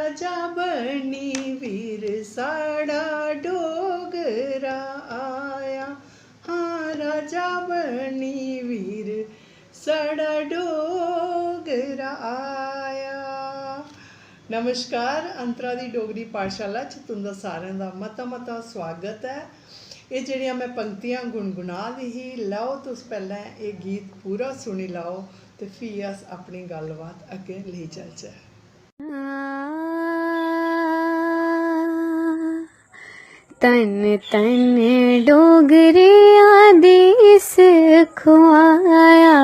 राजा बनी वीर साड़ा डोगरा आया। हाँ राजा बनी वीर साड़ा डोगरा आया। नमस्कार, अंतरा दी डोगरी पाठशाला च तुंदा सारें दा मता मता स्वागत है। ये जेह्ड़ियां मैं पंक्तियां गुनगुना दी ही, लाओ तुस पैह्लें ये गीत पूरा सुनी लाओ ते फ्ही अस अपनी गल्लबात अग्गें लेई चलचै। तन तन डोगरिया देस खुआया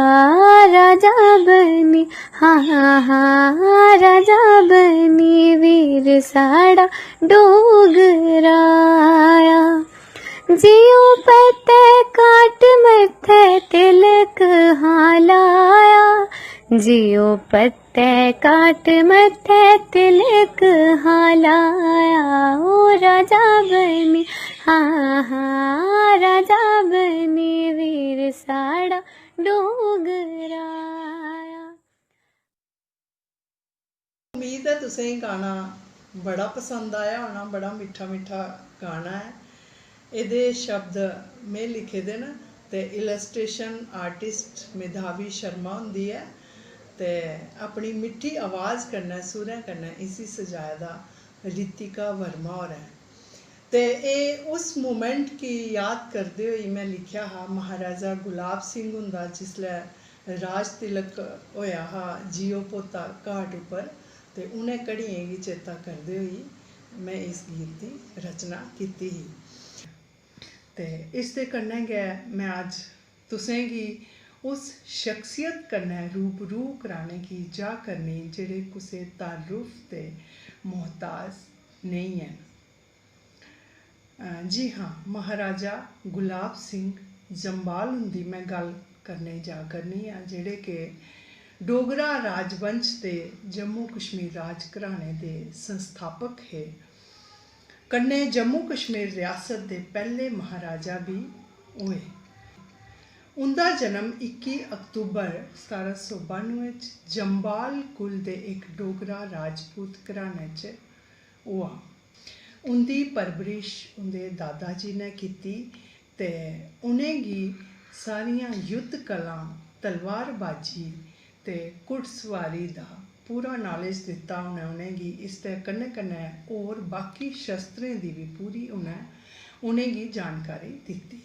राजा बनी, हाँ हाँ राजा बनी वीर साड़ा डोगराया। जियो पते काट मथे तिलक हालाया, जियो पत्ते काट मथे तिलक हालाया। ओ राजा बनी, हाँ हाँ राजा बनी वीर साड़ा डोगराया। उम्मीद है तुसें गाना बड़ा पसंद आया होना। बड़ा मिठा मिठा गाना है। एदे शब्द में लिखे दे न ते इलस्ट्रेशन आर्टिस्ट मेधावी शर्मा होंदी है ते अपनी मिठी आवाज़ कन्नै सुरें कन्नै इसी सजाए दा रितिका वर्मा होर है। ते एह् उस मोमेंट की याद करदे होई मैं लिखेआ हा। महाराजा गुलाब सिंह हुंदा जिसलै राज तिलक होया हा जियो पोता घाट उप्पर, ते उ'नें घड़ियें गी चेता करदे होई मैं इस गीत दी रचना कीती ही। ते इस दे कन्नै गै मैं अज्ज तुसें गी उस शख्सियत कन्नै रूबरू कराने की जा करनी जेह्ड़े कुसै तारुफ दे मोहताज नेईं हैन। जी हाँ, महाराजा गुलाब सिंह जम्वाल हुंदी मैं गल्ल करने जा करनी आं, जेह्ड़े कि डोगरा राजवंश दे जम्मू कश्मीर राज घराने दे संस्थापक हे। कन्नै जम्मू कश्मीर रियासत दे पैह्ले महाराजा भी होए। उंदा जन्म 21 अक्तूबर 1792 च जम्वाल कुल दे एक डोगरा राजपूत घराने च हुआ। उंदी परवरिश उंदे दादा जी ने कीती ते उ'नेंगी सारियां युद्ध कलां, तलवारबाजी ते घुड़सवारी दा पूरा नॉलेज दित्ता उ'नेंगी। इसदे कन्नै कन्नै होर बाकी शस्त्रें दी भी पूरी उ'नेंगी जानकारी दित्ती।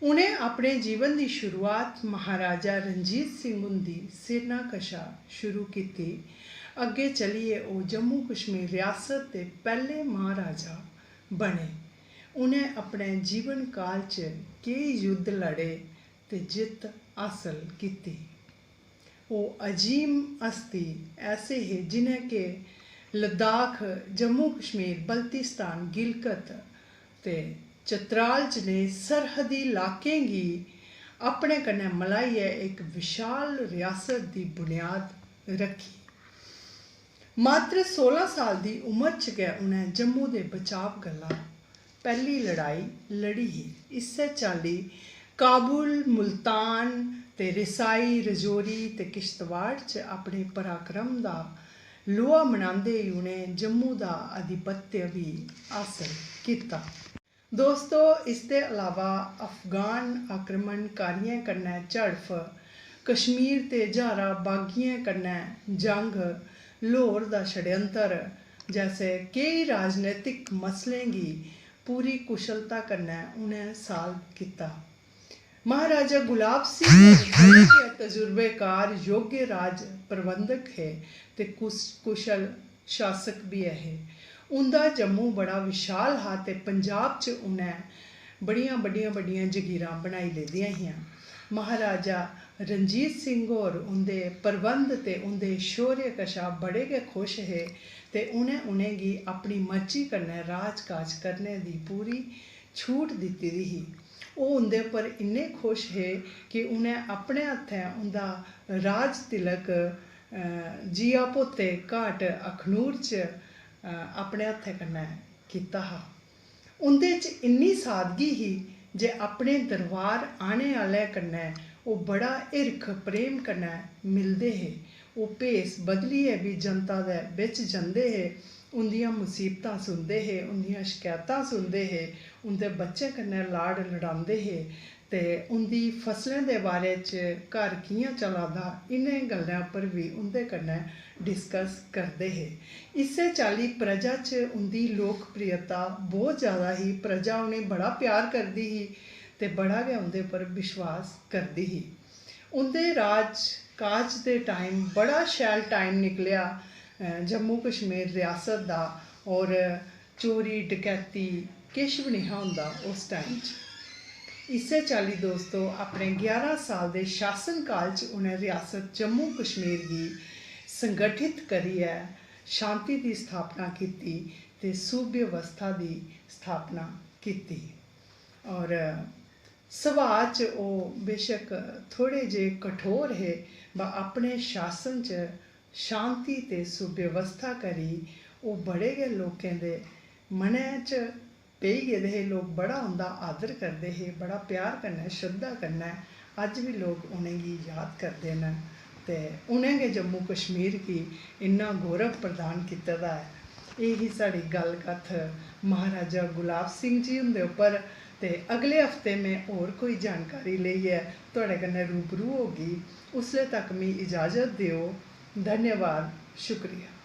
उ'नें अपने जीवन दी शुरुआत महाराजा रणजीत सिंह हुंदी सेना कशा शुरू कीती। अग्गे चलिए ओह् जम्मू कश्मीर रियासत दे पैह्ले महाराजा बने। उ'नें अपने जीवन काल च केई युद्ध लड़े ते जित्त हासल कीती। ओह् अजीम हस्ती ऐसे हे जिन्हें के लद्दाख, जम्मू कश्मीर, बल्तिस्तान, गिलगित ते चतराल जनेह् सरहदी इलाकें गी अपने कन्नै मलाइयै इक विशाल रियासत दी बुनियाद रखी। मात्र 16 साल दी उमर च गै उ'नें जम्मू दे बचाव गल्ला पैह्ली लड़ाई लड़ी ही। इस्सै चाल्ली काबुल, मुल्तान ते रिसाई, रजौरी ते किश्तवाड़ च अपने पराक्रम दा लोहा मनांदे होई उ'नें जम्मू दा आधिपत्य भी हासल कीता। दोस्तों, इसदे अलावा अफगान आक्रमणकारियें कन्नै झड़फ, कश्मीर ते ज्हारां बागियें कन्नै जंग, लाहौर दा षड्यंत्र जैसे केई राजनीतिक मसलें गी पूरी कुशलता कन्नै उ'नें साल्व कीता। महाराजा गुलाब सिंह तजुर्बेकार योग्य राज प्रबंधक हे ते कुशल शासक भी ऐहे। उंदा जम्मू बड़ा विशाल हा ते पंजाब च उ'नें बड़ियां बड्डियां जगीरां बनाई लेदियां हियां। महाराजा रणजीत सिंह होर उंदे प्रबंध ते उंदे शौर्य कशा बड़े गै खुश हे ते उ'नेंगी अपनी मर्जी कन्नै राजकाज करने दी पूरी छूट दित्ती दी ही। ओह् उंदे पर इन्ने खुश हे कि उ'नें अपने हत्थें उंदा राज तिलक जिया पोते घाट अखनूर च अपने हत्थें कन्नै कीता हा। उंदे च इन्नी सादगी ही जे अपने दरबार आने आह्ले कन्नै ओह् बड़ा हिरख प्रेम कन्नै मिलदे हे। वो भेस बदलिए भी जनता दे बिच जंदे हे, उंदियां मुसीबतां सुनते हे, उंदियां शिकायतां सुनते हे, उंदे बच्चें कन्नै लाड़ लड़ांदे हे ते उंदी फसलें दे बारे च घर कि'यां चला दा इ'नें गल्लें उप्पर भी उंदे कन्नै डिस्कस करते हे। इस्सै चाल्ली प्रजा च उंदी लोकप्रियता बहुत ज़्यादा ही, प्रजा उ'नें बड़ा प्यार करदी ही ते बड़ा गै उंदे पर विश्वास करदी ही। उंदे राज काज दे टाइम बड़ा शैल टाइम निकलेआ जम्मू कश्मीर रियासत दा, और चोरी डकैती किश भी नहीं होंदा उस टाइम च। इस्सै चाल्ली दोस्तों अपने 11 साल दे शासन काल च उ'नें रियासत जम्मू कश्मीर गी संगठित करियै शांति दी स्थापना कीती ते सुव्यवस्था दी स्थापना कीती। और सुभाऽ च ओह् बेशक थोड़े जे कठोर हे, ब अपने शासन च शांति ते सुव्यवस्था करी ओह् बड़े गै लोकें दे मनै च पेई गेदे हे। लोग बड़ा उं'दा आदर करदे हे, बड़ा प्यार कन्नै श्रद्धा कन्नै अज्ज भी लोग उ'नेंगी याद करदे न ते उ'नें गै जम्मू कश्मीर गी इन्ना गौरव प्रदान कीते दा ऐ। एह् ही साढ़ी गल्ल कत्थ महाराजा गुलाब सिंह जी हुंदे उप्पर, ते अगले हफ्ते में होर कोई जानकारी लेइयै तुहाड़े कन्नै रूबरू होगी। उसले तक मिगी इजाज़त देओ। धन्यवाद, शुक्रिया।